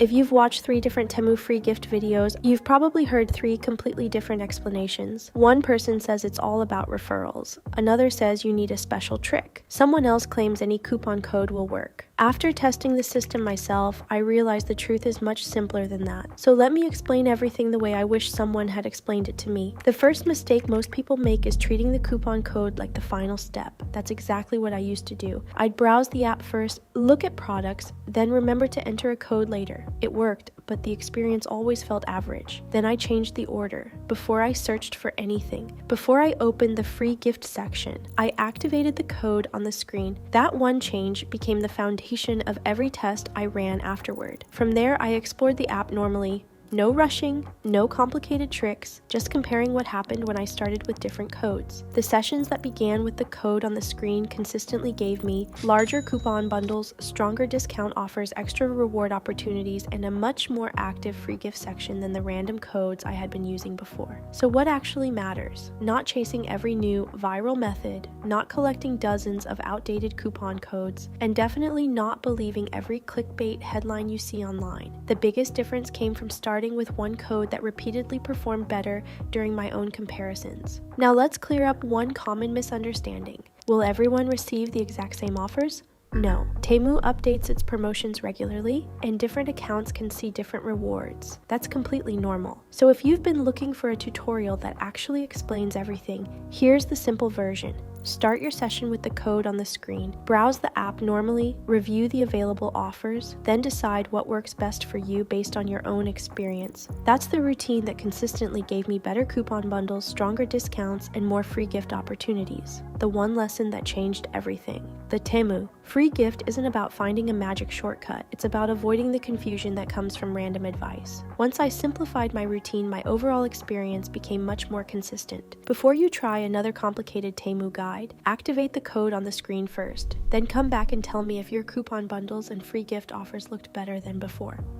If you've watched 3 different Temu free gift videos, you've probably heard 3 completely different explanations. One person says it's all about referrals. Another says you need a special trick. Someone else claims any coupon code will work. After testing the system myself, I realized the truth is much simpler than that. So let me explain everything the way I wish someone had explained it to me. The first mistake most people make is treating the coupon code like the final step. That's exactly what I used to do. I'd browse the app first, look at products, then remember to enter a code later. It worked, but the experience always felt average. Then I changed the order. Before I searched for anything, before I opened the free gift section, I activated the code on the screen. That one change became the foundation of every test I ran afterward. From there, I explored the app normally. No rushing, no complicated tricks, just comparing what happened when I started with different codes. The sessions that began with the code on the screen consistently gave me larger coupon bundles, stronger discount offers, extra reward opportunities, and a much more active free gift section than the random codes I had been using before. So what actually matters? Not chasing every new viral method, not collecting dozens of outdated coupon codes, and definitely not believing every clickbait headline you see online. The biggest difference came from starting with one code that repeatedly performed better during my own comparisons. Now let's clear up one common misunderstanding. Will everyone receive the exact same offers? No. Temu updates its promotions regularly, and different accounts can see different rewards. That's completely normal. So if you've been looking for a tutorial that actually explains everything, here's the simple version. Start your session with the code on the screen, browse the app normally, review the available offers, then decide what works best for you based on your own experience. That's the routine that consistently gave me better coupon bundles, stronger discounts, and more free gift opportunities. The one lesson that changed everything. The Temu free gift isn't about finding a magic shortcut, it's about avoiding the confusion that comes from random advice. Once I simplified my routine, my overall experience became much more consistent. Before you try another complicated Temu guide, activate the code on the screen first. Then come back and tell me if your coupon bundles and free gift offers looked better than before.